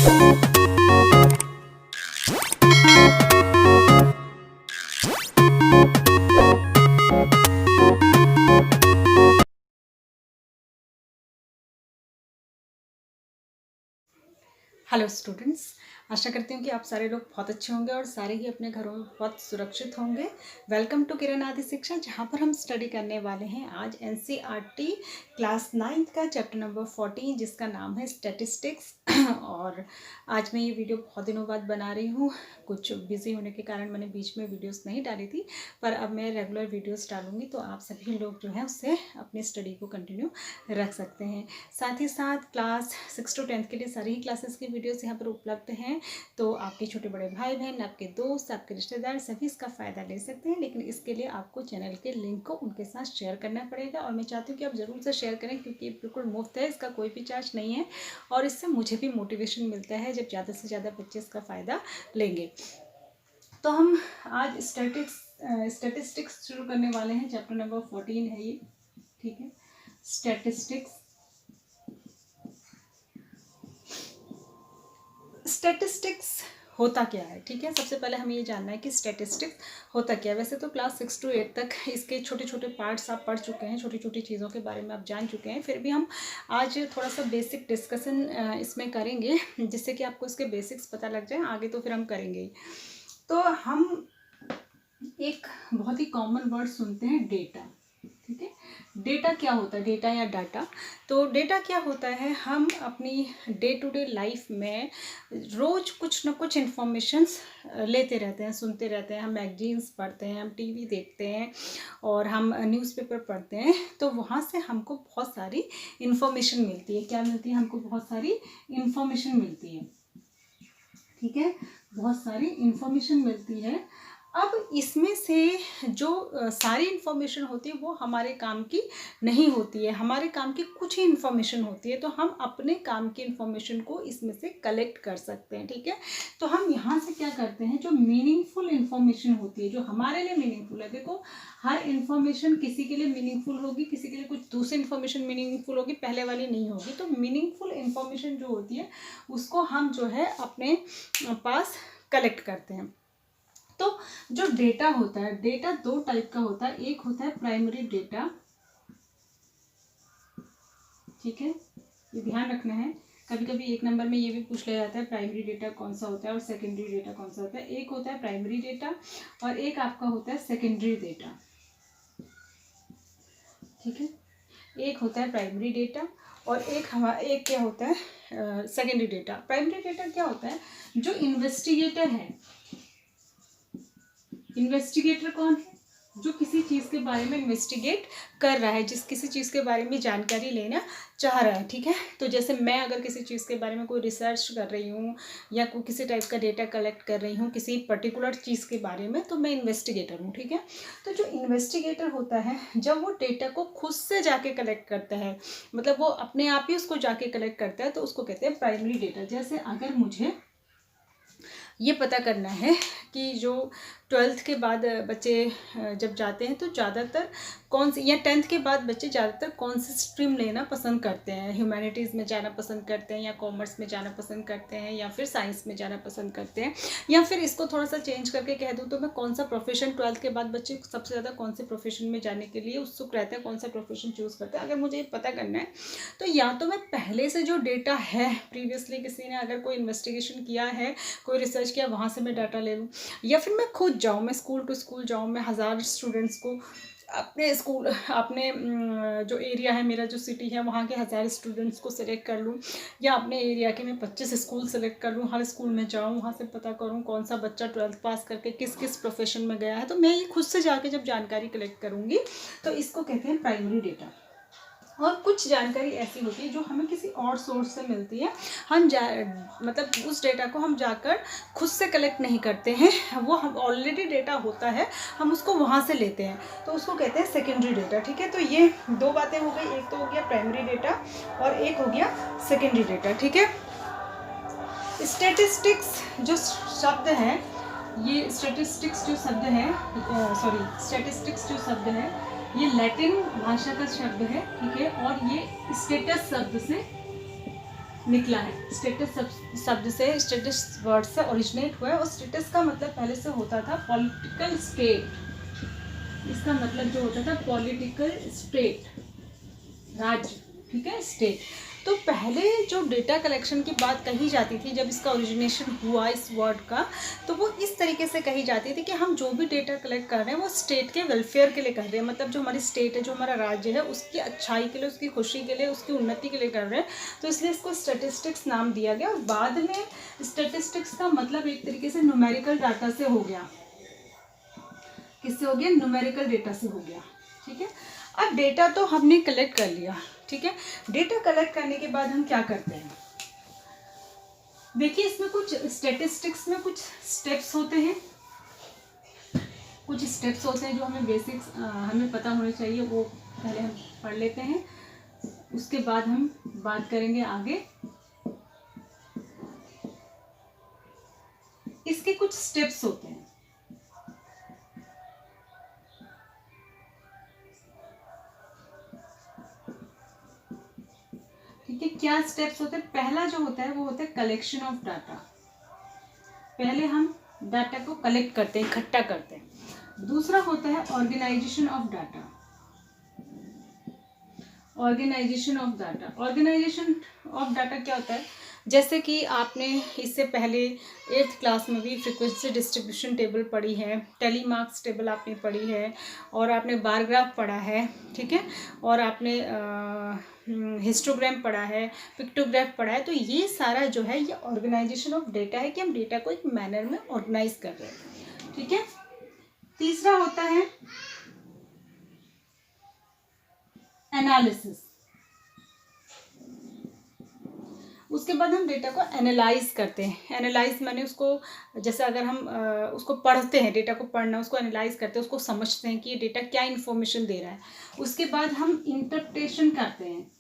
Hello students, आशा करती हूँ कि आप सारे लोग बहुत अच्छे होंगे और सारे ही अपने घरों में बहुत सुरक्षित होंगे। वेलकम टू किरण आदि शिक्षा, जहाँ पर हम स्टडी करने वाले हैं आज एनसीईआरटी क्लास 9th का चैप्टर नंबर 14, जिसका नाम है स्टैटिस्टिक्स। और आज मैं ये वीडियो बहुत दिनों बाद बना रही हूँ। कुछ बिजी होने के कारण मैंने बीच में वीडियोस नहीं डाली थी, पर अब मैं रेगुलर वीडियोस डालूंगी तो आप सभी लोग जो है उससे अपनी स्टडी को कंटिन्यू रख सकते हैं। साथ ही साथ क्लास 6 to 10 के लिए सारी ही क्लासेस की वीडियोस यहाँ पर उपलब्ध हैं, तो आपके छोटे बड़े भाई बहन, आपके दोस्त, आपके रिश्तेदार सभी इसका फ़ायदा ले सकते हैं। लेकिन इसके लिए आपको चैनल के लिंक को उनके साथ शेयर करना पड़ेगा, और मैं चाहती हूँ कि आप ज़रूर से शेयर करें, क्योंकि बिल्कुल मुफ्त है, इसका कोई भी चार्ज नहीं है, और इससे मुझे भी मोटिवेशन मिलता है जब ज़्यादा से ज़्यादा बच्चे इसका फ़ायदा लेंगे। तो हम आज स्टैटिस्टिक्स शुरू करने वाले हैं। चैप्टर नंबर 14 है ये, ठीक है। स्टैटिस्टिक्स होता क्या है, ठीक है। सबसे पहले हमें ये जानना है कि स्टैटिस्टिक्स होता क्या है। वैसे तो क्लास 6 to 8 तक इसके छोटे छोटे पार्ट्स आप पढ़ चुके हैं, छोटी छोटी चीज़ों के बारे में आप जान चुके हैं। फिर भी हम आज थोड़ा सा बेसिक डिस्कशन इसमें करेंगे, जिससे कि आपको इसके बेसिक्स पता लग जाए। आगे तो फिर हम करेंगे। तो हम एक बहुत ही कॉमन वर्ड सुनते हैं, डेटा, ठीक है। डेटा क्या होता है, डेटा या डाटा। तो डेटा क्या होता है, हम अपनी डे टू डे लाइफ में रोज़ कुछ ना कुछ इन्फॉर्मेशंस लेते रहते हैं, सुनते रहते हैं। हम मैगजीन्स पढ़ते हैं, हम टीवी देखते हैं, और हम न्यूज़पेपर पढ़ते हैं। तो वहाँ से हमको बहुत सारी इन्फॉर्मेशन मिलती है। क्या मिलती है हमको? बहुत सारी इन्फॉर्मेशन मिलती है, ठीक है। बहुत सारी इन्फॉर्मेशन मिलती है। अब इसमें से जो सारी इन्फॉर्मेशन होती है वो हमारे काम की नहीं होती है, हमारे काम की कुछ ही इन्फॉर्मेशन होती है। तो हम अपने काम की इन्फॉर्मेशन को इसमें से कलेक्ट कर सकते हैं, ठीक है। तो हम यहाँ से क्या करते हैं, जो मीनिंगफुल इन्फॉर्मेशन होती है, जो हमारे लिए मीनिंगफुल है। देखो, हर इन्फॉर्मेशन किसी के लिए मीनिंगफुल होगी, किसी के लिए कुछ दूसरी इन्फॉर्मेशन मीनिंगफुल होगी, पहले वाली नहीं होगी। तो मीनिंगफुल इन्फॉर्मेशन जो होती है उसको हम जो है अपने पास कलेक्ट करते हैं। तो जो डेटा होता है, डेटा दो टाइप का होता है। एक होता है प्राइमरी डेटा, ठीक है, ये ध्यान रखना है। कभी कभी एक नंबर में ये भी पूछ लिया जाता है प्राइमरी डेटा कौन सा होता है और सेकेंडरी डेटा कौन सा होता है। एक होता है प्राइमरी डेटा और एक आपका होता है सेकेंडरी डेटा, ठीक है। एक होता है प्राइमरी डेटा और एक क्या होता है सेकेंडरी डेटा। प्राइमरी डेटा क्या होता है, जो इन्वेस्टिगेटर है। इन्वेस्टिगेटर कौन है? जो किसी चीज़ के बारे में इन्वेस्टिगेट कर रहा है, किसी चीज़ के बारे में जानकारी लेना चाह रहा है, ठीक है। तो जैसे मैं अगर किसी चीज़ के बारे में कोई रिसर्च कर रही हूँ या कोई किसी टाइप का डेटा कलेक्ट कर रही हूँ किसी पर्टिकुलर चीज़ के बारे में, तो मैं इन्वेस्टिगेटर हूँ, ठीक है। तो जो इन्वेस्टिगेटर होता है, जब वो डेटा को खुद से जाके कलेक्ट करता है, मतलब वो अपने आप ही उसको जाके कलेक्ट करता है, तो उसको कहते हैं प्राइमरी डेटा। जैसे अगर मुझे ये पता करना है कि जो 12th के बाद बच्चे जब जाते हैं तो ज़्यादातर कौन सी, या 10th के बाद बच्चे ज़्यादातर कौन सी स्ट्रीम लेना पसंद करते हैं, ह्यूमैनिटीज़ में जाना पसंद करते हैं या कॉमर्स में जाना पसंद करते हैं या फिर साइंस में जाना पसंद करते हैं, या फिर इसको थोड़ा सा चेंज करके कह दूँ तो मैं कौन सा प्रोफेशन, 12th के बाद बच्चे सबसे ज़्यादा कौन से प्रोफेशन में जाने के लिए उत्सुक रहते हैं, कौन सा प्रोफेशन चूज़ करते हैं। अगर मुझे ये पता करना है तो या तो मैं पहले से जो डेटा है, प्रीवियसली किसी ने अगर कोई इन्वेस्टिगेशन किया है, कोई रिसर्च किया, वहाँ से मैं डाटा ले लूँ, या फिर मैं खुद जाऊँ, मैं स्कूल टू स्कूल जाऊँ, मैं 1000 स्टूडेंट्स को अपने स्कूल, अपने जो एरिया है, मेरा जो सिटी है, वहाँ के 1000 स्टूडेंट्स को सिलेक्ट कर लूँ, या अपने एरिया के मैं 25 स्कूल सेलेक्ट कर लूँ, हर स्कूल में जाऊँ, वहाँ से पता करूँ कौन सा बच्चा 12th पास करके किस किस प्रोफेशन में गया है। तो मैं ये खुद से जाके जब जानकारी कलेक्ट करूँगी तो इसको कहते हैं प्राइमरी डेटा। और कुछ जानकारी ऐसी होती है जो हमें किसी और सोर्स से मिलती है, हम मतलब उस डेटा को हम जाकर खुद से कलेक्ट नहीं करते हैं, वो हम ऑलरेडी डेटा होता है, हम उसको वहाँ से लेते हैं, तो उसको कहते हैं सेकेंडरी डेटा, ठीक है। तो ये दो बातें हो गई, एक तो हो गया प्राइमरी डेटा और एक हो गया सेकेंडरी डेटा, ठीक है। स्टैटिस्टिक्स जो शब्द है, ये स्टैटिस्टिक्स जो शब्द है ये लैटिन भाषा का शब्द है, ठीक है। और ये स्टेटस शब्द से निकला है। स्टेटस शब्द से, स्टेटस वर्ड से ओरिजिनेट हुआ है। और स्टेटस का मतलब पहले से होता था पॉलिटिकल स्टेट। इसका मतलब जो होता था पॉलिटिकल स्टेट, राज्य, ठीक है, स्टेट। तो पहले जो डेटा कलेक्शन की बात कही जाती थी, जब इसका ओरिजिनेशन हुआ इस वर्ड का, तो वो इस तरीके से कही जाती थी कि हम जो भी डेटा कलेक्ट कर रहे हैं वो स्टेट के वेलफेयर के लिए कर रहे हैं। मतलब जो हमारी स्टेट है, जो हमारा राज्य है, उसकी अच्छाई के लिए, उसकी खुशी के लिए, उसकी उन्नति के लिए कर रहे हैं। तो इसलिए इसको स्टैटिस्टिक्स नाम दिया गया। और बाद में स्टैटिस्टिक्स का मतलब एक तरीके से न्यूमेरिकल डाटा से हो गया। किससे हो गया? न्यूमेरिकल डेटा से हो गया, ठीक है। अब डेटा तो हमने कलेक्ट कर लिया, ठीक है। डेटा कलेक्ट करने के बाद हम क्या करते हैं? देखिए, इसमें कुछ स्टैटिस्टिक्स में कुछ स्टेप्स होते हैं, कुछ स्टेप्स होते हैं जो हमें बेसिक्स हमें पता होने चाहिए, वो पहले हम पढ़ लेते हैं। उसके बाद हम बात करेंगे आगे। इसके कुछ स्टेप्स होते हैं। ठीक है, क्या स्टेप्स होते हैं? पहला जो होता है वो होता है कलेक्शन ऑफ डाटा। पहले हम डाटा को कलेक्ट करते हैं, इकट्ठा करते हैं। दूसरा होता है organisation of data. Organisation of data, organisation of data क्या होता है? जैसे कि आपने इससे पहले 8th क्लास में भी फ्रीक्वेंसी डिस्ट्रीब्यूशन टेबल पढ़ी है, टेली मार्क्स टेबल आपने पढ़ी है, और आपने बार ग्राफ पढ़ा है, ठीक है, और आपने हिस्टोग्राम पढ़ा है, पिक्टोग्राफ पढ़ा है। तो ये सारा जो है ये ऑर्गेनाइजेशन ऑफ डेटा है कि हम डेटा को एक मैनर में ऑर्गेनाइज कर रहे हैं, ठीक है। तीसरा होता है एनालिसिस। उसके बाद हम डेटा को एनालाइज करते हैं। एनालाइज माने उसको, जैसे अगर हम उसको पढ़ते हैं, डेटा को पढ़ना, उसको एनालाइज करते हैं, उसको समझते हैं कि ये डेटा क्या इन्फॉर्मेशन दे रहा है। उसके बाद हम इंटरप्रिटेशन करते हैं।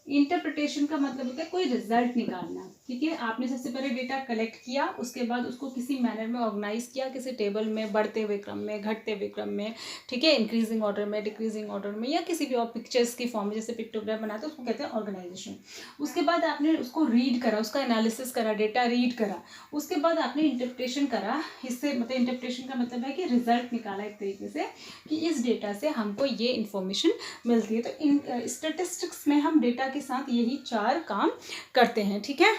इंटरप्रिटेशन का मतलब होता है कोई रिजल्ट निकालना, ठीक है। आपने सबसे पहले डेटा कलेक्ट किया, उसके बाद उसको किसी मैनर में ऑर्गेनाइज किया, किसी टेबल में, बढ़ते हुए क्रम में, घटते हुए क्रम में, ठीक है, इंक्रीजिंग ऑर्डर में, डिक्रीजिंग ऑर्डर में, या किसी भी और पिक्चर्स की फॉर्म में, जैसे पिक्टोग्राफ बनाते हैं, उसको कहते हैं ऑर्गेनाइजेशन। उसके बाद आपने उसको रीड करा, उसका एनालिसिस करा, डेटा रीड करा। उसके बाद आपने इंटरप्रिटेशन करा। इससे मतलब इंटरप्रिटेशन का मतलब है कि रिजल्ट निकाला एक तरीके से कि इस डेटा से हमको ये इन्फॉर्मेशन मिलती है। तो इन स्टैटिस्टिक्स में हम डेटा के साथ यही 4 काम करते हैं, ठीक है।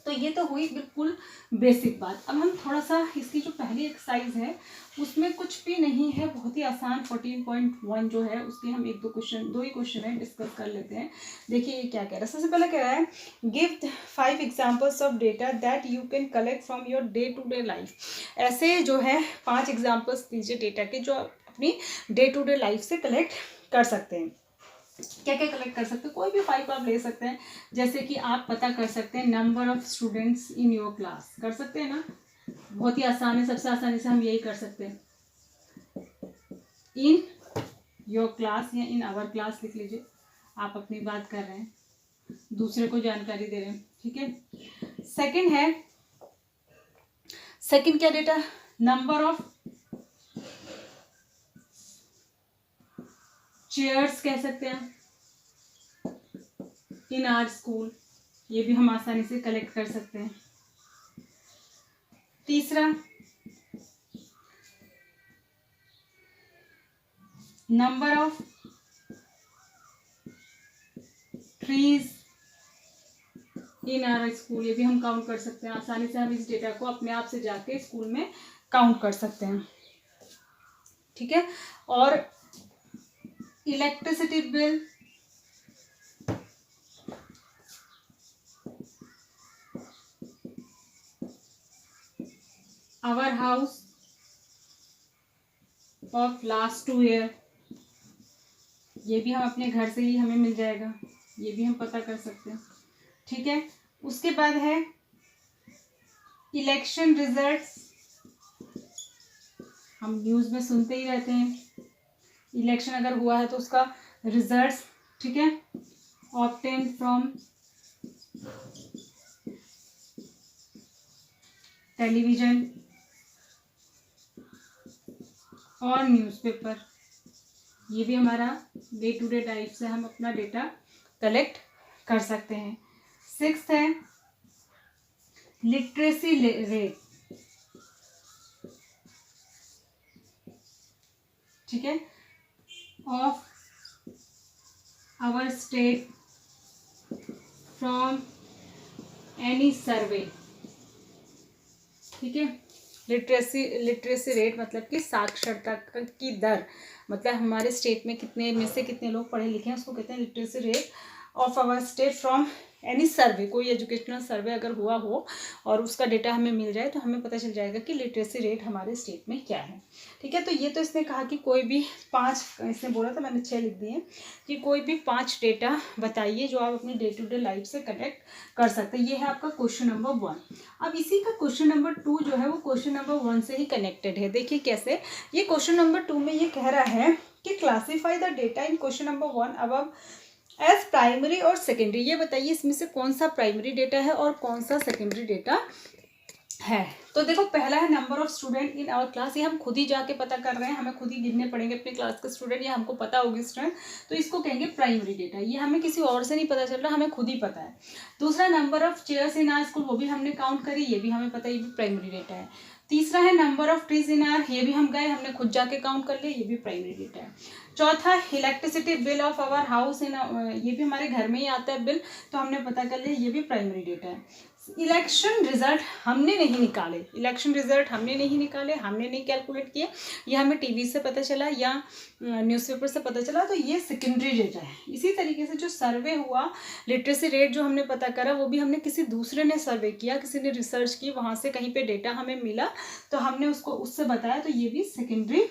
तो ये तो हुई बिल्कुल बेसिक बात। अब हम थोड़ा सा इसकी जो पहली एक्सरसाइज है उसमें कुछ भी नहीं है, बहुत ही आसान 14.1 जो है उसके हम दो ही क्वेश्चन है, डिस्कस कर लेते हैं। देखिए ये क्या कह रहा है। सबसे पहले कह रहा है give 5 examples of data that you can collect from your day to day life. ऐसे जो है 5 एग्जांपल्स दीजिए डेटा के जो आप अपनी डे टू डे लाइफ से कलेक्ट कर सकते हैं। क्या क्या कलेक्ट कर सकते हैं? कोई भी 5 आप ले सकते हैं। जैसे कि आप पता कर सकते हैं number of students in your class, कर सकते हैं ना, बहुत ही आसान है। सबसे आसानी से हम यही कर सकते हैं, इन योर क्लास या इन आवर क्लास लिख लीजिए। आप अपनी बात कर रहे हैं, दूसरे को जानकारी दे रहे हैं, ठीक है। सेकंड क्या डेटा? नंबर ऑफ चेयर्स कह सकते हैं इन आवर स्कूल, ये भी हम आसानी से कलेक्ट कर सकते हैं। तीसरा number of trees in our school, ये भी हम काउंट कर सकते हैं। आसानी से हम इस डेटा को अपने आप से जाके स्कूल में काउंट कर सकते हैं, ठीक है। और electricity bill, our house of last 2 year, ये भी हम अपने घर से ही हमें मिल जाएगा, ये भी हम पता कर सकते हैं, ठीक है। उसके बाद है इलेक्शन रिजल्ट्स, हम न्यूज़ में सुनते ही रहते हैं, इलेक्शन अगर हुआ है तो उसका रिजल्ट्स, ठीक है, ऑब्टेन फ्रॉम टेलीविजन और न्यूज़पेपर, ये भी हमारा डे टू डे लाइफ से हम अपना डेटा कलेक्ट कर सकते हैं। 6th है लिटरेसी रेट, ठीक है, of our state from any survey, ठीक है। लिटरेसी रेट मतलब कि साक्षरता की दर, मतलब हमारे स्टेट में कितने में से कितने लोग पढ़े लिखे हैं, उसको कहते हैं literacy rate of our state from any survey. कोई एजुकेशनल सर्वे अगर हुआ हो और उसका डेटा हमें मिल जाए तो हमें पता चल जाएगा कि लिटरेसी रेट हमारे स्टेट में क्या है, ठीक है। तो ये तो इसने कहा कि कोई भी 5, इसने बोला था, मैंने 6 लिख दिए, कि कोई भी 5 डेटा बताइए जो आप अपनी डे टू डे लाइफ से कनेक्ट कर सकते हैं। ये है आपका क्वेश्चन नंबर 1। अब इसी का क्वेश्चन नंबर 2 जो है वो क्वेश्चन नंबर 1 से ही कनेक्टेड है। देखिए कैसे, ये क्वेश्चन नंबर 2 में ये कह रहा है कि classify the data in question number 1 above as primary और सेकेंडरी। ये बताइए इसमें से कौन सा प्राइमरी डेटा है और कौन सा सेकेंडरी डेटा है। तो देखो पहला है number of student in our class, ये हम खुद ही जाके पता कर रहे हैं, हमें खुद ही गिनने पड़ेंगे अपने क्लास के स्टूडेंट, या हमको पता होगी स्टूडेंट, तो इसको कहेंगे प्राइमरी डेटा। ये हमें किसी और से नहीं पता चल रहा, हमें खुद ही पता है। दूसरा number of chairs in our school, वो भी हमने काउंट करी, ये भी हमें पता है, ये भी प्राइमरी डेटा है। तीसरा है number of trees in our, ये भी हम गए, हमने खुद जाके काउंट कर लिया, ये भी प्राइमरी डेटा है। चौथा electricity bill of our house in, ये भी हमारे घर में ही आता है बिल, तो हमने पता कर लिया, ये भी प्राइमरी डेटा है। इलेक्शन रिजल्ट हमने नहीं निकाले, इलेक्शन रिजल्ट हमने नहीं निकाले, हमने नहीं कैलकुलेट किए, ये हमें टीवी से पता चला या न्यूज़पेपर से पता चला, तो ये सेकेंडरी डेटा है। इसी तरीके से जो सर्वे हुआ, लिटरेसी रेट जो हमने पता करा, वो भी हमने किसी दूसरे ने सर्वे किया, किसी ने रिसर्च की, वहाँ से कहीं पे डेटा हमें मिला तो हमने उसको उससे बताया, तो ये भी सेकेंडरी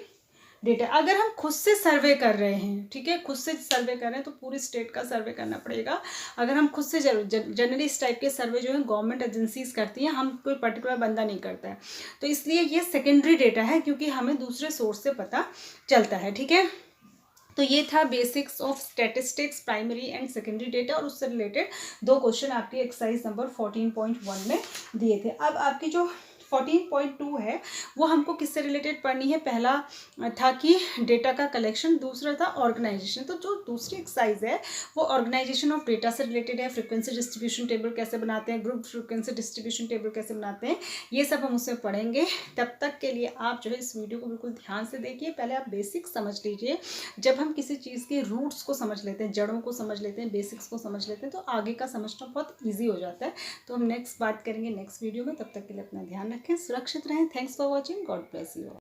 डेटा। अगर हम खुद से सर्वे कर रहे हैं, ठीक है, खुद से सर्वे कर रहे हैं तो पूरी स्टेट का सर्वे करना पड़ेगा। अगर हम खुद से जनरली इस टाइप के सर्वे जो है गवर्नमेंट एजेंसीज करती हैं, हम कोई पर्टिकुलर बंदा नहीं करता है, तो इसलिए ये सेकेंडरी डेटा है, क्योंकि हमें दूसरे सोर्स से पता चलता है, ठीक है। तो ये था basics of statistics, primary and secondary data, और उससे रिलेटेड 2 क्वेश्चन आपकी एक्सरसाइज नंबर 14.1 में दिए थे। अब आपकी जो 14.2 है वो हमको किससे रिलेटेड पढ़नी है। पहला था कि डेटा का कलेक्शन, दूसरा था ऑर्गेनाइजेशन। तो जो दूसरी एक्सरसाइज है वो ऑर्गेनाइजेशन ऑफ डेटा से रिलेटेड है। फ्रीक्वेंसी डिस्ट्रीब्यूशन टेबल कैसे बनाते हैं, ग्रुप फ्रीक्वेंसी डिस्ट्रीब्यूशन टेबल कैसे बनाते हैं, ये सब हम उसमें पढ़ेंगे। तब तक के लिए आप जो है इस वीडियो को बिल्कुल ध्यान से देखिए। पहले आप बेसिक समझ लीजिए। जब हम किसी चीज़ के रूट्स को समझ लेते हैं, जड़ों को समझ लेते हैं, बेसिक्स को समझ लेते हैं, तो आगे का समझना बहुत ईजी हो जाता है। तो हम नेक्स्ट बात करेंगे नेक्स्ट वीडियो में। तब तक के लिए अपना ध्यान रखें, सुरक्षित रहें। Thanks for watching, God bless you.